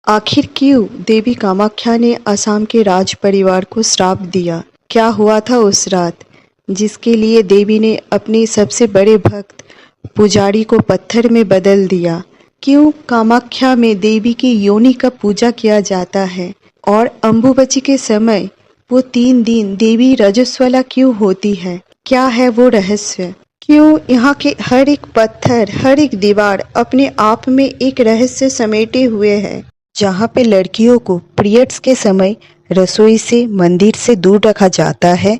आखिर क्यों देवी कामाख्या ने असम के राज परिवार को श्राप दिया? क्या हुआ था उस रात जिसके लिए देवी ने अपने सबसे बड़े भक्त पुजारी को पत्थर में बदल दिया? क्यों कामाख्या में देवी की योनि का पूजा किया जाता है और अम्बुबची के समय वो 3 दिन देवी रजस्वला क्यों होती है? क्या है वो रहस्य? क्यों यहाँ के हर एक पत्थर, हर एक दीवार अपने आप में एक रहस्य समेटे हुए है? जहाँ पे लड़कियों को पीरियड्स के समय रसोई से, मंदिर से दूर रखा जाता है,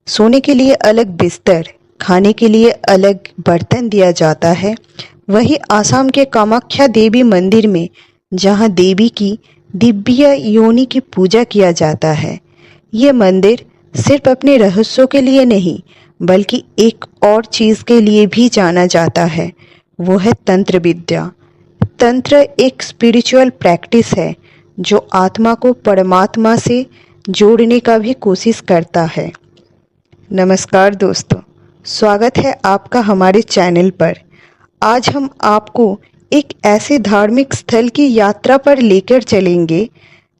सोने के लिए अलग बिस्तर, खाने के लिए अलग बर्तन दिया जाता है, वही आसाम के कामाख्या देवी मंदिर में जहाँ देवी की दिव्य योनि की पूजा किया जाता है। ये मंदिर सिर्फ अपने रहस्यों के लिए नहीं बल्कि एक और चीज़ के लिए भी जाना जाता है, वो है तंत्र विद्या। तंत्र एक स्पिरिचुअल प्रैक्टिस है जो आत्मा को परमात्मा से जोड़ने का भी कोशिश करता है। नमस्कार दोस्तों, स्वागत है आपका हमारे चैनल पर। आज हम आपको एक ऐसे धार्मिक स्थल की यात्रा पर लेकर चलेंगे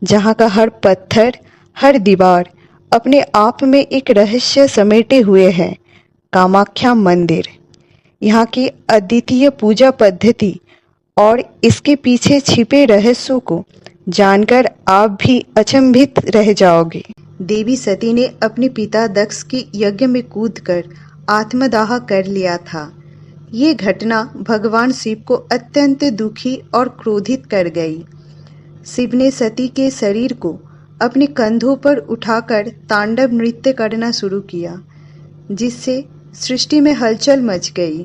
जहां का हर पत्थर, हर दीवार अपने आप में एक रहस्य समेटे हुए है। कामाख्या मंदिर, यहाँ की अद्वितीय पूजा पद्धति और इसके पीछे छिपे रहस्यों को जानकर आप भी अचंभित रह जाओगे। देवी सती ने अपने पिता दक्ष के यज्ञ में कूदकर आत्मदाह कर लिया था। ये घटना भगवान शिव को अत्यंत दुखी और क्रोधित कर गई। शिव ने सती के शरीर को अपने कंधों पर उठाकर तांडव नृत्य करना शुरू किया, जिससे सृष्टि में हलचल मच गई।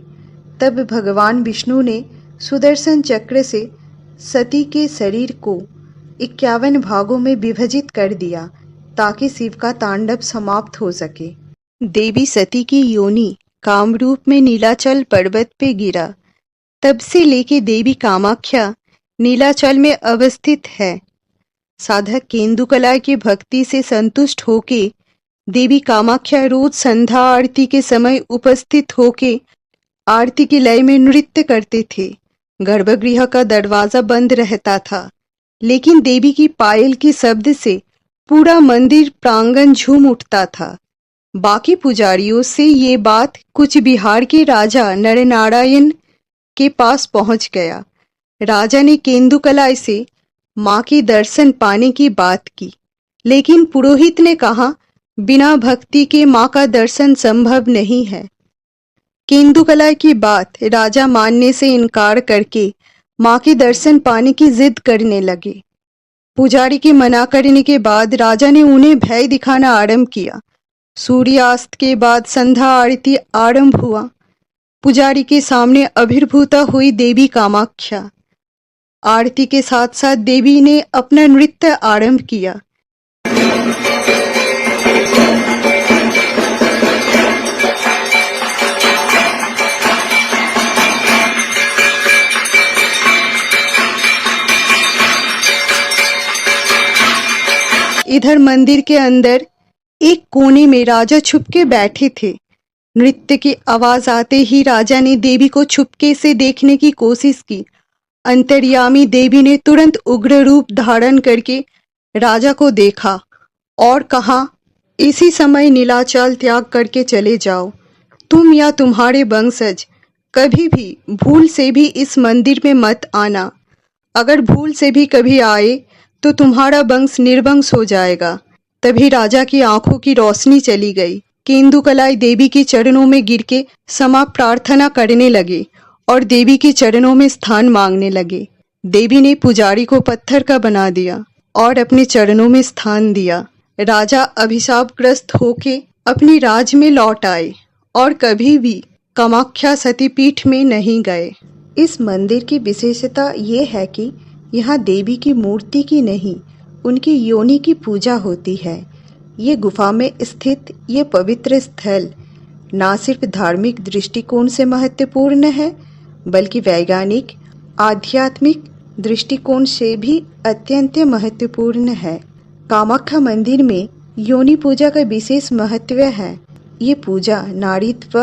तब भगवान विष्णु ने सुदर्शन चक्र से सती के शरीर को 51 भागों में विभाजित कर दिया ताकि शिव का तांडव समाप्त हो सके। देवी सती की योनि कामरूप में नीलाचल पर्वत पे गिरा। तब से लेके देवी कामाख्या नीलाचल में अवस्थित है। साधक केंदुकला की भक्ति से संतुष्ट होके देवी कामाख्या रोज संध्या आरती के समय उपस्थित होके आरती की लय में नृत्य करते थे। गर्भगृह का दरवाजा बंद रहता था, लेकिन देवी की पायल की शब्द से पूरा मंदिर प्रांगण झूम उठता था। बाकी पुजारियों से ये बात कुछ बिहार के राजा नरनारायण के पास पहुंच गया। राजा ने केंदुकला से माँ के दर्शन पाने की बात की, लेकिन पुरोहित ने कहा बिना भक्ति के माँ का दर्शन संभव नहीं है। केंदुकला की बात राजा मानने से इनकार करके माँ के दर्शन पाने की जिद करने लगे। पुजारी के मना करने के बाद राजा ने उन्हें भय दिखाना आरंभ किया। सूर्यास्त के बाद संध्या आरती आरंभ हुआ। पुजारी के सामने आविर्भूता हुई देवी कामाख्या। आरती के साथ साथ देवी ने अपना नृत्य आरंभ किया। इधर मंदिर के अंदर एक कोने में राजा छुपके बैठे थे। नृत्य की आवाज आते ही राजा ने देवी को छुपके से देखने की कोशिश की। अंतर्यामी देवी ने तुरंत उग्र रूप धारण करके राजा को देखा और कहा, इसी समय नीलाचल त्याग करके चले जाओ। तुम या तुम्हारे वंशज कभी भी भूल से भी इस मंदिर में मत आना। अगर भूल से भी कभी आए तो तुम्हारा वंश निर्वंश हो जाएगा। तभी राजा की आंखों की रोशनी चली गई। केंदुकलाई देवी के चरणों में गिर के क्षमा प्रार्थना करने लगे और देवी के चरणों में स्थान मांगने लगे। देवी ने पुजारी को पत्थर का बना दिया और अपने चरणों में स्थान दिया। राजा अभिशापग्रस्त होके अपनी राज में लौट आए और कभी भी कामाख्या सतीपीठ में नहीं गए। इस मंदिर की विशेषता ये है कि यहाँ देवी की मूर्ति की नहीं, उनकी योनि की पूजा होती है। ये गुफा में स्थित ये पवित्र स्थल ना सिर्फ धार्मिक दृष्टिकोण से महत्वपूर्ण है बल्कि वैज्ञानिक आध्यात्मिक दृष्टिकोण से भी अत्यंत महत्वपूर्ण है। कामाख्या मंदिर में योनि पूजा का विशेष महत्व है। ये पूजा नारीत्व,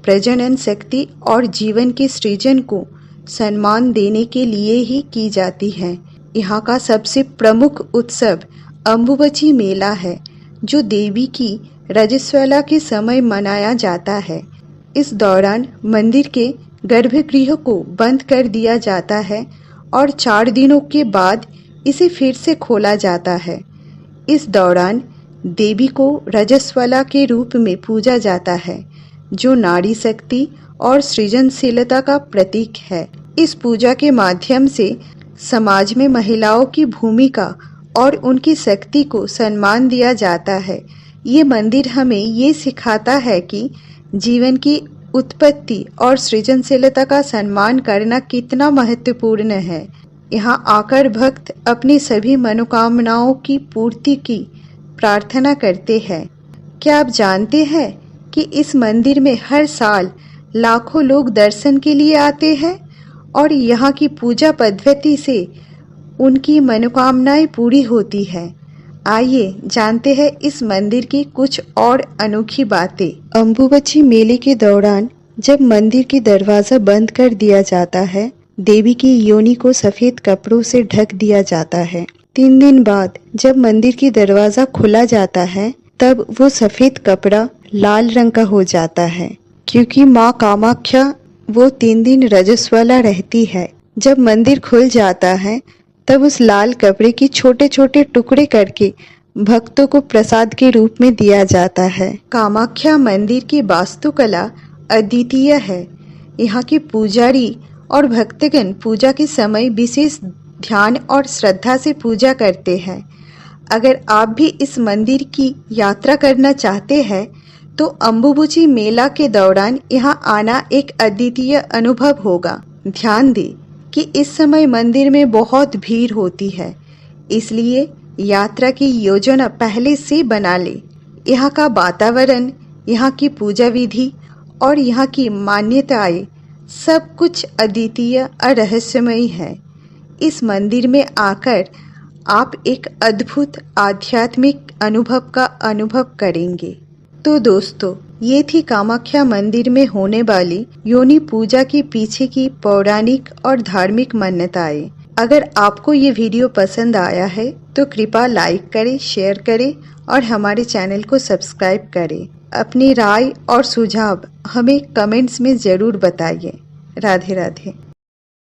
प्रजनन शक्ति और जीवन के सृजन को सम्मान देने के लिए ही की जाती है। यहाँ का सबसे प्रमुख उत्सव अम्बुबची मेला है, जो देवी की रजस्वला के समय मनाया जाता है। इस दौरान मंदिर के गर्भगृह को बंद कर दिया जाता है और 4 दिनों के बाद इसे फिर से खोला जाता है। इस दौरान देवी को रजस्वला के रूप में पूजा जाता है, जो नारी शक्ति और सृजनशीलता का प्रतीक है। इस पूजा के माध्यम से समाज में महिलाओं की भूमिका और उनकी शक्ति को सम्मान दिया जाता है। ये मंदिर हमें ये सिखाता है कि जीवन की उत्पत्ति और सृजनशीलता का सम्मान करना कितना महत्वपूर्ण है। यहाँ आकर भक्त अपनी सभी मनोकामनाओं की पूर्ति की प्रार्थना करते हैं। क्या आप जानते हैं कि इस मंदिर में हर साल लाखों लोग दर्शन के लिए आते हैं और यहाँ की पूजा पद्धति से उनकी मनोकामनाएं पूरी होती है। आइए जानते हैं इस मंदिर की कुछ और अनोखी बातें। अम्बुबची मेले के दौरान जब मंदिर की दरवाजा बंद कर दिया जाता है, देवी की योनि को सफेद कपड़ों से ढक दिया जाता है। 3 दिन बाद जब मंदिर की दरवाजा खुला जाता है, तब वो सफेद कपड़ा लाल रंग का हो जाता है, क्योंकि माँ कामाख्या वो 3 दिन रजस्वला रहती है। जब मंदिर खुल जाता है, तब उस लाल कपड़े की छोटे छोटे टुकड़े करके भक्तों को प्रसाद के रूप में दिया जाता है। कामाख्या मंदिर की वास्तुकला अद्वितीय है। यहाँ के पुजारी और भक्तगण पूजा के समय विशेष ध्यान और श्रद्धा से पूजा करते हैं। अगर आप भी इस मंदिर की यात्रा करना चाहते हैं, तो अम्बुबची मेला के दौरान यहाँ आना एक अद्वितीय अनुभव होगा। ध्यान दें कि इस समय मंदिर में बहुत भीड़ होती है, इसलिए यात्रा की योजना पहले से बना ले। यहाँ का वातावरण, यहाँ की पूजा विधि और यहाँ की मान्यताएं सब कुछ अद्वितीय और रहस्यमयी है। इस मंदिर में आकर आप एक अद्भुत आध्यात्मिक अनुभव का अनुभव करेंगे। तो दोस्तों, ये थी कामाख्या मंदिर में होने वाली योनि पूजा के पीछे की पौराणिक और धार्मिक मान्यताएं। अगर आपको ये वीडियो पसंद आया है तो कृपया लाइक करें, शेयर करें और हमारे चैनल को सब्सक्राइब करें। अपनी राय और सुझाव हमें कमेंट्स में ज़रूर बताइए। राधे राधे।